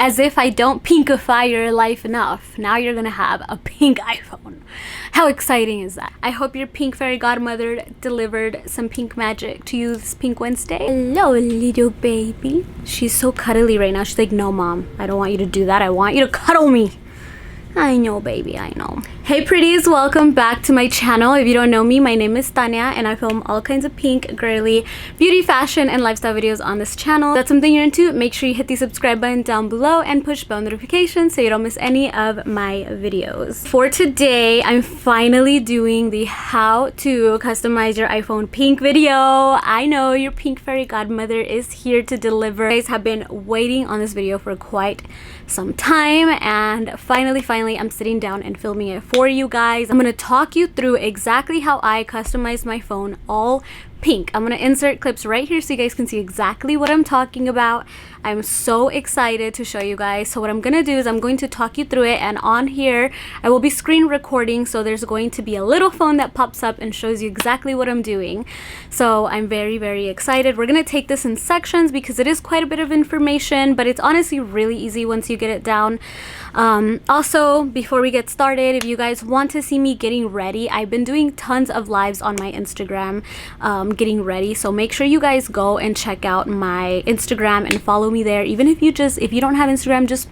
As if I don't pinkify your life enough, now you're gonna have a pink iPhone. How exciting is that? I hope your pink fairy godmother delivered some pink magic to you this Pink Wednesday. Hello, little baby. She's so cuddly right now. She's like, no, mom, I don't want you to do that. I want you to cuddle me. I know, baby, I know. Hey pretties, welcome back to my channel. If you don't know me, my name is Thania and I film all kinds of pink, girly, beauty, fashion, and lifestyle videos on this channel. If that's something you're into, make sure you hit the subscribe button down below and push bell notifications so you don't miss any of my videos. For today, I'm finally doing the how to customize your iPhone pink video. I know your pink fairy godmother is here to deliver. You guys have been waiting on this video for quite some time, and finally I'm sitting down and filming it for you guys. I'm gonna talk you through exactly how I customized my phone all pink. I'm gonna insert clips right here so you guys can see exactly what I'm talking about. I'm so excited to show you guys. So what I'm gonna do is I'm going to talk you through it, and on here I will be screen recording, so there's going to be a little phone that pops up and shows you exactly what I'm doing. So I'm very excited. We're gonna take this in sections because it is quite a bit of information, but it's honestly really easy once you get it down. Also, before we get started, if you guys want to see me getting ready, I've been doing tons of lives on my Instagram getting ready, so make sure you guys go and check out my Instagram and follow me there. Even if you don't have Instagram, just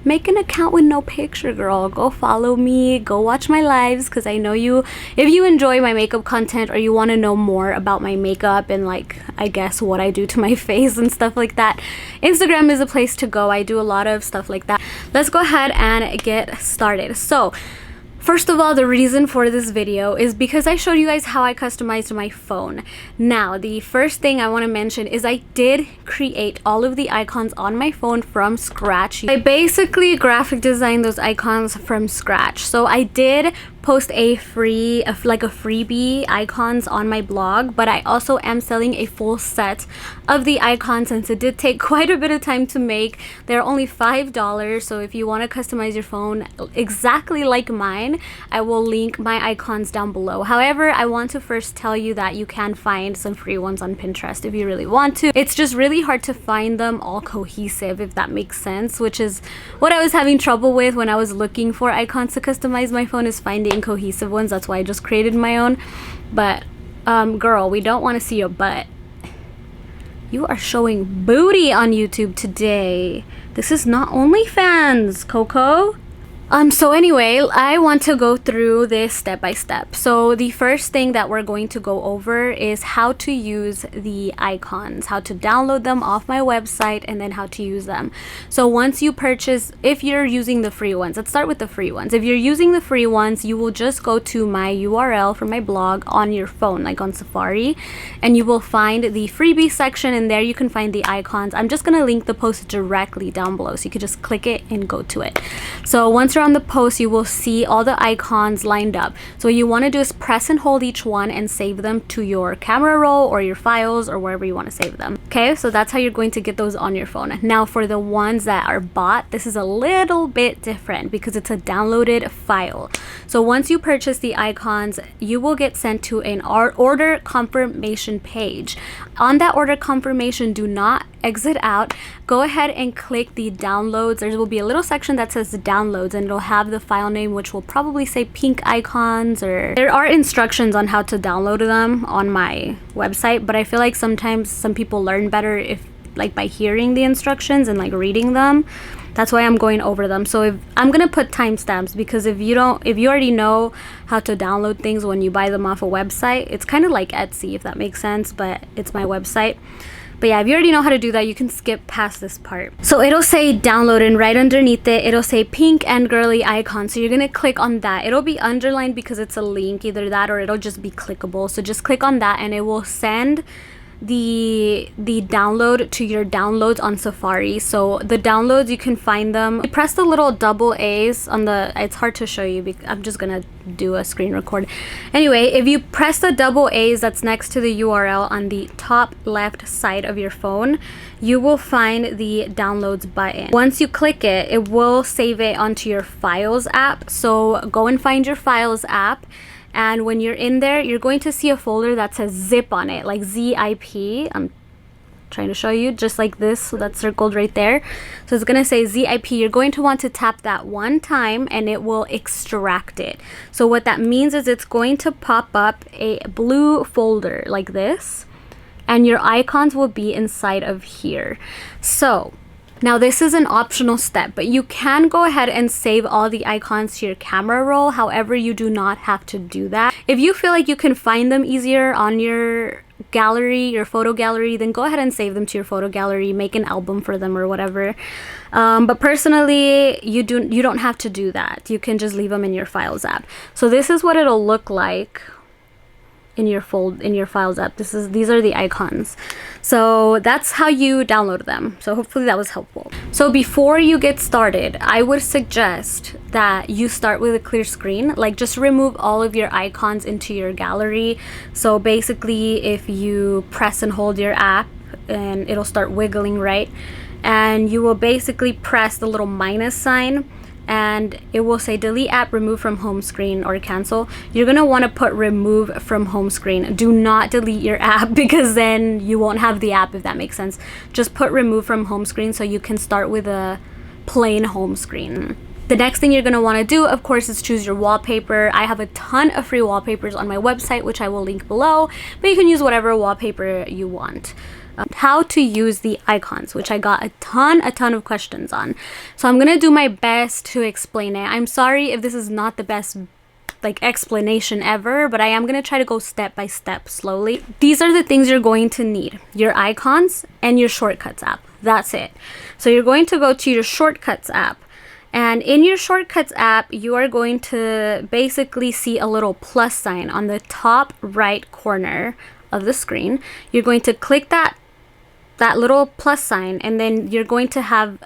make an account with no picture, girl. Go follow me, go watch my lives, because I know if you enjoy my makeup content or you want to know more about my makeup and, like, I guess what I do to my face and stuff like that, Instagram is a place to go. I do a lot of stuff like that. Let's go ahead and get started. So first of all, the reason for this video is because I showed you guys how I customized my phone. Now, the first thing I want to mention is I did create all of the icons on my phone from scratch. I basically graphic designed those icons from scratch. So I did post a freebie icons on my blog, but I also am selling a full set of the icons since it did take quite a bit of time to make. They're only $5, so if you want to customize your phone exactly like mine, I will link my icons down below. However, I want to first tell you that you can find some free ones on Pinterest if you really want to. It's just really hard to find them all cohesive, if that makes sense, which is what I was having trouble with when I was looking for icons to customize my phone, is finding cohesive ones. That's why I just created my own. But girl, we don't want to see your butt. You are showing booty on YouTube today. This is not OnlyFans, Coco. So anyway, I want to go through this step by step. So the first thing that we're going to go over is how to use the icons, how to download them off my website, and then how to use them. So once you purchase, if you're using the free ones, let's start with the free ones. If you're using the free ones, you will just go to my URL for my blog on your phone, like on Safari, and you will find the freebie section, and there you can find the icons. I'm just going to link the post directly down below, so you can just click it and go to it. So once you're on the post, you will see all the icons lined up. So what you want to do is press and hold each one and save them to your camera roll or your files or wherever you want to save them. Okay, so that's how you're going to get those on your phone. Now for the ones that are bought, this is a little bit different because it's a downloaded file. So once you purchase the icons, you will get sent to an order confirmation page. On that order confirmation, do not exit out. Go ahead and click the downloads. There will be a little section that says downloads, and it'll have the file name, which will probably say pink icons, or there are instructions on how to download them on my website, but I feel like sometimes some people learn better if, like, by hearing the instructions and like reading them. That's why I'm going over them. So if I'm gonna put timestamps, because if you already know how to download things when you buy them off a website, it's kind of like Etsy, if that makes sense, but it's my website. But yeah, if you already know how to do that, you can skip past this part. So it'll say download, and right underneath it, it'll say pink and girly icon. So you're gonna click on that. It'll be underlined because it's a link, either that or it'll just be clickable. So just click on that and it will send the download to your downloads on Safari. So the downloads, you can find them. You press the little double A's on the, it's hard to show you because I'm just gonna do a screen record. Anyway, if you press the double A's that's next to the URL on the top left side of your phone, you will find the downloads button. Once you click it, it will save it onto your Files app. So go and find your Files app, and when you're in there, you're going to see a folder that says zip on it, like ZIP. I'm trying to show you, just like this. So that's circled right there. So it's gonna say zip. You're going to want to tap that one time and it will extract it. So what that means is it's going to pop up a blue folder like this, and your icons will be inside of here. So now this is an optional step, but you can go ahead and save all the icons to your camera roll. However, you do not have to do that. If you feel like you can find them easier on your gallery, your photo gallery, then go ahead and save them to your photo gallery, make an album for them or whatever. But personally, you don't have to do that. You can just leave them in your Files app. So this is what it'll look like in your Files app. These are the icons. So that's how you download them. So hopefully that was helpful. So before you get started, I would suggest that you start with a clear screen. Like, just remove all of your icons into your gallery. So basically, if you press and hold your app, and it'll start wiggling, right? And you will basically press the little minus sign, and it will say delete app, remove from home screen, or cancel. You're gonna want to put remove from home screen. Do not delete your app, because then you won't have the app, if that makes sense. Just put remove from home screen so you can start with a plain home screen. The next thing you're going to want to do, of course, is choose your wallpaper. I have a ton of free wallpapers on my website, which I will link below, but you can use whatever wallpaper you want. How to use the icons, which I got a ton of questions on. So I'm gonna do my best to explain it. I'm sorry if this is not the best explanation ever, but I am gonna try to go step by step slowly. These are the things you're going to need: your icons and your shortcuts app. That's it. So you're going to go to your shortcuts app, and in your shortcuts app, you are going to basically see a little plus sign on the top right corner of the screen. You're going to click that little plus sign, and then you're going to have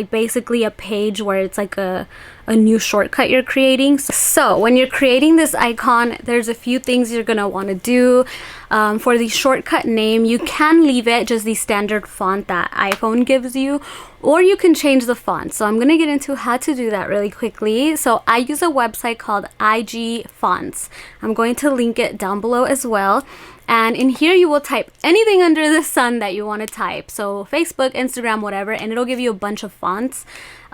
basically a page where it's like a new shortcut you're creating. So when you're creating this icon, there's a few things you're gonna want to do. For the shortcut name, you can leave it just the standard font that iPhone gives you, or you can change the font. So I'm gonna get into how to do that really quickly. So I use a website called IG Fonts. I'm going to link it down below as well. And in here you will type anything under the sun that you want to type. So Facebook, Instagram, whatever, and it'll give you a bunch of fonts.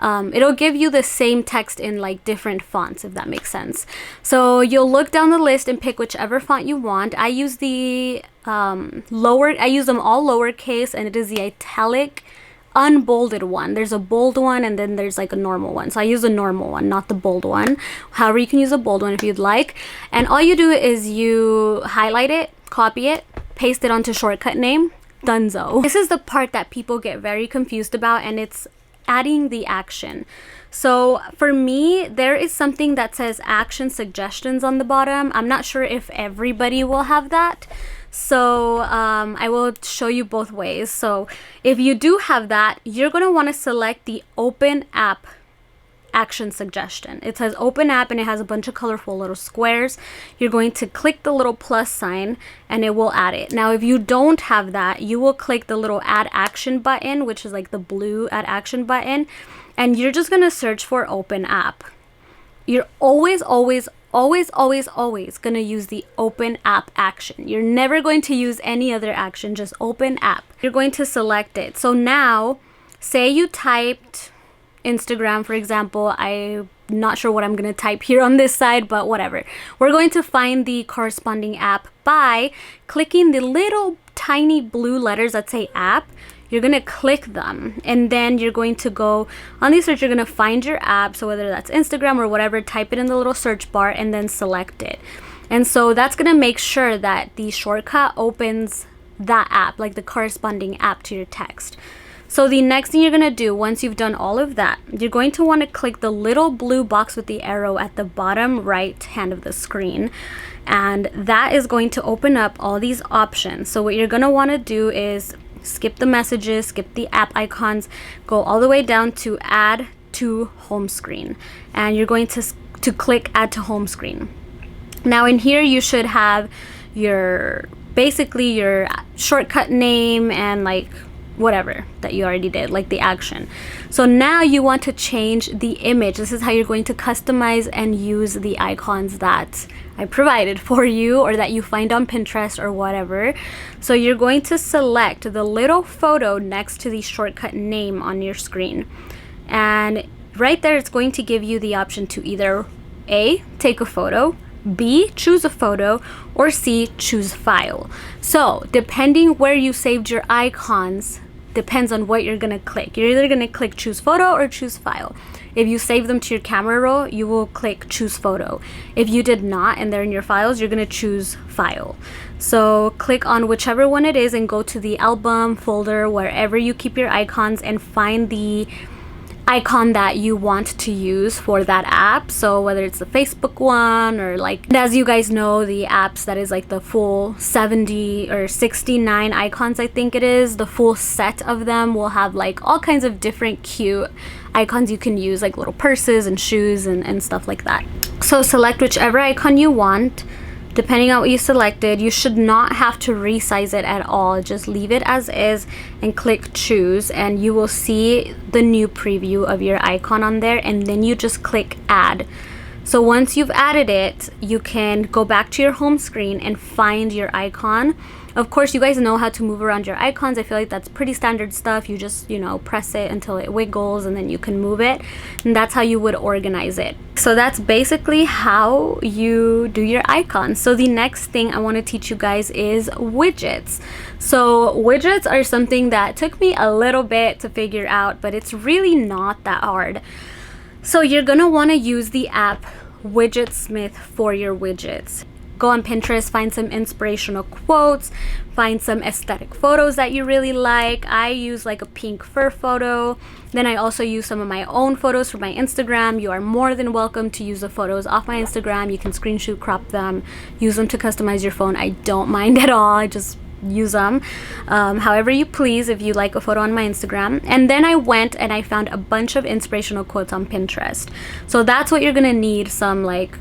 It'll give you the same text in different fonts, if that makes sense. So you'll look down the list and pick whichever font you want. I use the I use them all lowercase, and it is the italic unbolded one. There's a bold one, and then there's a normal one. So I use the normal one, not the bold one. However, you can use a bold one if you'd like. And all you do is you highlight it, copy it, paste it onto shortcut name, donezo. This is the part that people get very confused about, and it's adding the action. So for me, there is something that says action suggestions on the bottom. I'm not sure if everybody will have that. So I will show you both ways. So if you do have that, you're going to want to select the open app action suggestion. It says open app, and it has a bunch of colorful little squares. You're going to click the little plus sign, and it will add it. Now if you don't have that, you will click the little add action button, which is the blue add action button, and you're just going to search for open app. You're always going to use the open app action. You're never going to use any other action, just open app. You're going to select it. So now, say you typed Instagram, for example. I'm not sure what I'm going to type here on this side, but whatever. We're going to find the corresponding app by clicking the little tiny blue letters that say app. You're going to click them, and then you're going to go on the search. You're going to find your app. So whether that's Instagram or whatever, type it in the little search bar and then select it. And so that's going to make sure that the shortcut opens that app, the corresponding app to your text. So the next thing you're going to do once you've done all of that, you're going to want to click the little blue box with the arrow at the bottom right hand of the screen. And that is going to open up all these options. So what you're going to want to do is skip the messages, skip the app icons, go all the way down to add to home screen. And you're going to click add to home screen. Now in here you should have basically your shortcut name and whatever that you already did, like the action. So now you want to change the image. This is how you're going to customize and use the icons that I provided for you or that you find on Pinterest or whatever. So you're going to select the little photo next to the shortcut name on your screen, and right there it's going to give you the option to either A, take a photo, B, choose a photo, or C, choose file. So depending where you saved your icons depends on what you're gonna click. You're either gonna click choose photo or choose file. If you save them to your camera roll, you will click choose photo. If you did not and they're in your files, you're gonna choose file. So click on whichever one it is and go to the album folder, wherever you keep your icons, and find the icon that you want to use for that app. So whether it's the Facebook one, or like, as you guys know, the apps that is like the full 70 or 69 icons, I think it is, the full set of them will have like all kinds of different cute icons you can use, like little purses and shoes and stuff like that. So select whichever icon you want. Depending on what you selected, you should not have to resize it at all. Just leave it as is and click choose, and you will see the new preview of your icon on there, and then you just click add. So once you've added it, you can go back to your home screen and find your icon. Of course, you guys know how to move around your icons. I feel like that's pretty standard stuff. You just, you know, press it until it wiggles and then you can move it. And that's how you would organize it. So that's basically how you do your icons. So the next thing I want to teach you guys is widgets. So widgets are something that took me a little bit to figure out, but it's really not that hard. So you're going to want to use the app Widgetsmith for your widgets. Go on Pinterest, find some inspirational quotes, find some aesthetic photos that you really like. I use like a pink fur photo. Then I also use some of my own photos for my Instagram. You are more than welcome to use the photos off my Instagram. You can screenshot, crop them, use them to customize your phone. I don't mind at all. I just use them however you please if you like a photo on my Instagram. And then I went and I found a bunch of inspirational quotes on Pinterest. So that's what you're gonna need, some like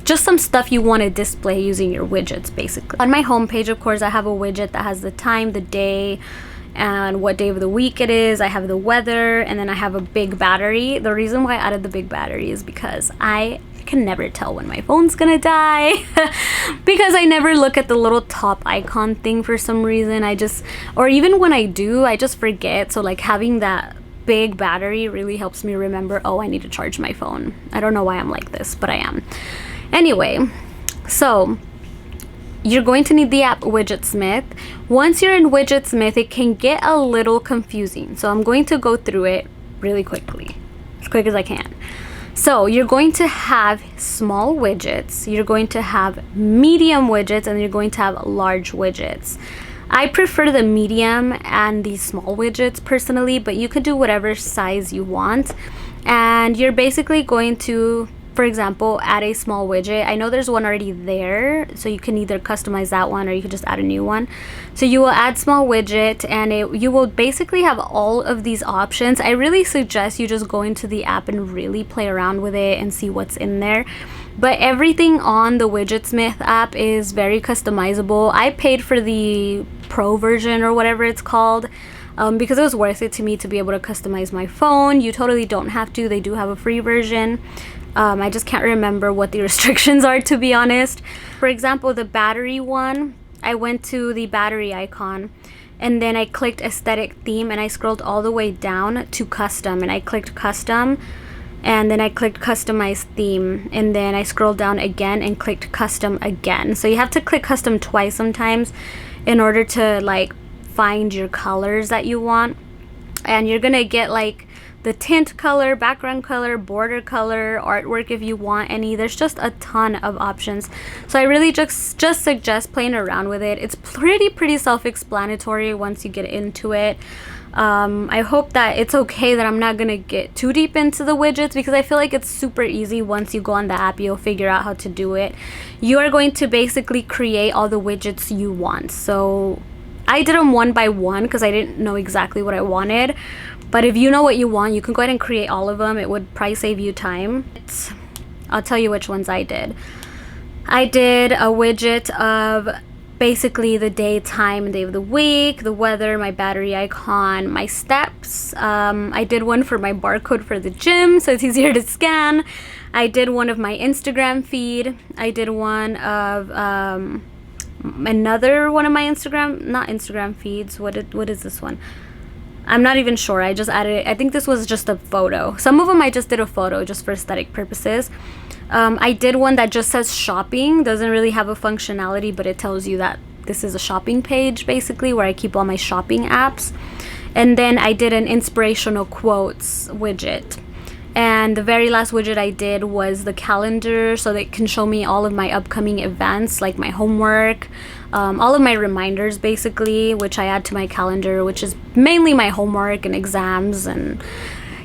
just some stuff you want to display using your widgets basically. On my homepage, of course, I have a widget that has the time, the day, and what day of the week it is. I have the weather, and then I have a big battery. The reason why I added the big battery is because I can never tell when my phone's gonna die because I never look at the little top icon thing for some reason. Or even when I do, I just forget. So like having that big battery really helps me remember, oh, I need to charge my phone. I don't know why I'm like this, but I am. Anyway, so you're going to need the app Widgetsmith. Once you're in Widgetsmith, it can get a little confusing. So I'm going to go through it really quickly, as quick as I can. So you're going to have small widgets, you're going to have medium widgets, and you're going to have large widgets. I prefer the medium and the small widgets personally, but you could do whatever size you want. And you're basically going to, for example, add a small widget. I know there's one already there, so you can either customize that one or you can just add a new one. So you will add small widget, and you will basically have all of these options. I really suggest you just go into the app and really play around with it and see what's in there. But everything on the Widgetsmith app is very customizable. I paid for the pro version or whatever it's called because it was worth it to me to be able to customize my phone. You totally don't have to. They do have a free version. I just can't remember what the restrictions are, to be honest. For example, the battery one, I went to the battery icon and then I clicked aesthetic theme and I scrolled all the way down to custom, and I clicked custom. And then I clicked customize theme, and then I scrolled down again and clicked custom again. So you have to click custom twice sometimes in order to like find your colors that you want. And you're gonna get like the tint color, background color, border color, artwork if you want any. There's just a ton of options. So I really just suggest playing around with it. It's pretty self-explanatory once you get into it. I hope that it's okay that I'm not gonna get too deep into the widgets, because I feel like it's super easy. Once you go on the app, you'll figure out how to do it. You are going to basically create all the widgets you want. So I did them one by one because I didn't know exactly what I wanted. But if you know what you want, you can go ahead and create all of them. It would probably save you time. I'll tell you which ones I did. I did a widget of basically the day, time, and day of the week, the weather, my battery icon, my steps. I did one for my barcode for the gym, so it's easier to scan. I did one of my Instagram feed. I did one of another one of my not Instagram feeds. What is this one? I'm not even sure. I just added it. I think this was just a photo. Some of them I just did a photo just for aesthetic purposes. I did one that just says shopping. Doesn't really have a functionality, but it tells you that this is a shopping page basically where I keep all my shopping apps. And then I did an inspirational quotes widget. And the very last widget I did was the calendar, so that it can show me all of my upcoming events, like my homework, all of my reminders basically, which I add to my calendar, which is mainly my homework and exams and,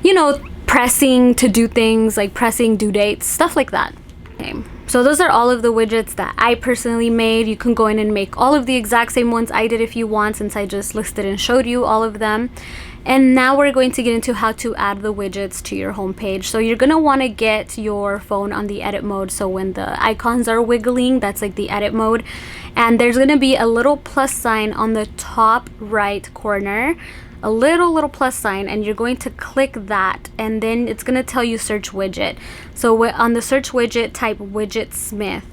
you know, pressing to do things, like pressing due dates, stuff like that. Okay. So those are all of the widgets that I personally made. You can go in and make all of the exact same ones I did if you want, since I just listed and showed you all of them. And now we're going to get into how to add the widgets to your home page. So you're going to want to get your phone on the edit mode. So when the icons are wiggling, that's like the edit mode. And there's going to be a little plus sign on the top right corner, a little plus sign, and you're going to click that, and then it's going to tell you search widget. So on the search widget, type widget Smith.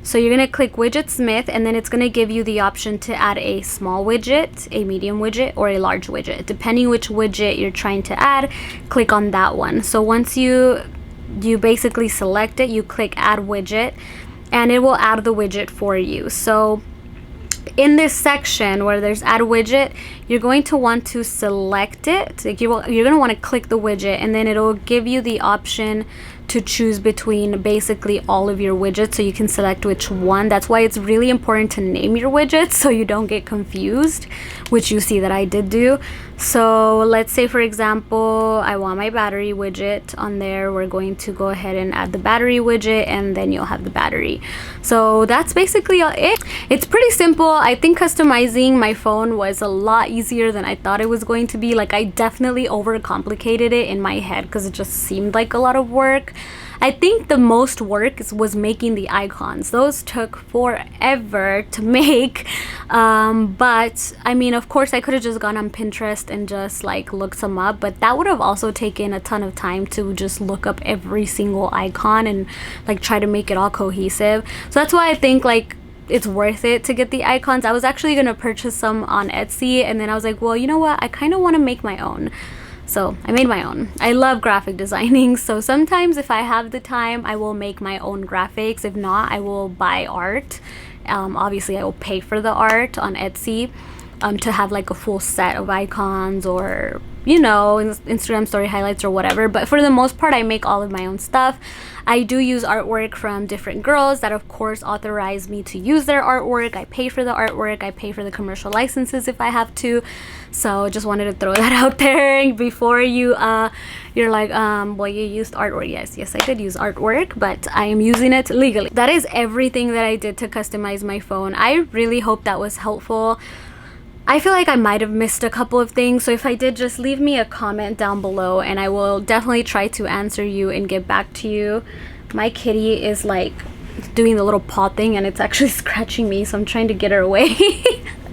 So you're going to click widget Smith, and then it's going to give you the option to add a small widget, a medium widget, or a large widget. Depending which widget you're trying to add, click on that one. So once you basically select it, you click add widget, and it will add the widget for you. So in this section where there's add widget, you're going to want to select it. Like you're going to want to click the widget, and then it'll give you the option to choose between basically all of your widgets, so you can select which one. That's why it's really important to name your widgets so you don't get confused, which you see that I did do. So let's say, for example, I want my battery widget on there. We're going to go ahead and add the battery widget, and then you'll have the battery. So that's basically it. It's pretty simple. I think customizing my phone was a lot easier than I thought it was going to be. Like, I definitely overcomplicated it in my head because it just seemed like a lot of work. I think the most work was making the icons. Those took forever to make, but I mean, of course I could have just gone on Pinterest and just like looked some up, but that would have also taken a ton of time to just look up every single icon and like try to make it all cohesive. So that's why I think like it's worth it to get the icons. I was actually gonna purchase some on Etsy, and then I was like, well, you know what, I kind of want to make my own. So I made my own. I love graphic designing, so sometimes if I have the time, I will make my own graphics. If not, I will buy art. Obviously I will pay for the art on Etsy to have like a full set of icons, or you know, Instagram story highlights or whatever. But for the most part, I make all of my own stuff. I do use artwork from different girls that of course authorize me to use their artwork. I pay for the artwork. I pay for the commercial licenses if I have to. So just wanted to throw that out there before you're like, well, you used artwork. Yes, I did use artwork, but I am using it legally. That is everything that I did to customize my phone. I really hope that was helpful. I feel like I might have missed a couple of things, so if I did, just leave me a comment down below and I will definitely try to answer you and get back to you. My kitty is like doing the little paw thing and it's actually scratching me, so I'm trying to get her away.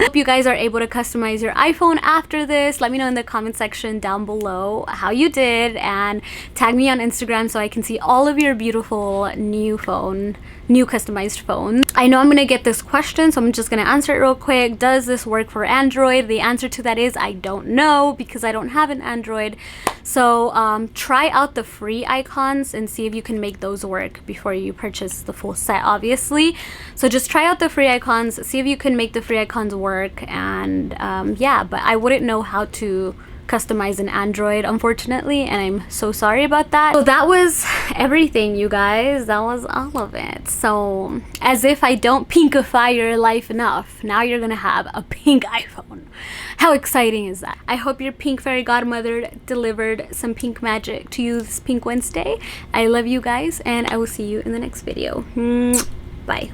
Hope you guys are able to customize your iPhone after this. Let me know in the comment section down below how you did, and tag me on Instagram so I can see all of your beautiful new customized phones. I know I'm gonna get this question, so I'm just gonna answer it real quick. Does this work for Android? The answer to that is I don't know, because I don't have an Android. So try out the free icons and see if you can make those work before you purchase the full set, obviously. So just try out the free icons, see if you can make the free icons work, and yeah, but I wouldn't know how to customize an Android, unfortunately, and I'm so sorry about that. So that was everything, you guys. That was all of it. So as if I don't pinkify your life enough, now you're gonna have a pink iPhone. How exciting is that? I hope your pink fairy godmother delivered some pink magic to you this Pink Wednesday. I love you guys, and I will see you in the next video. Bye.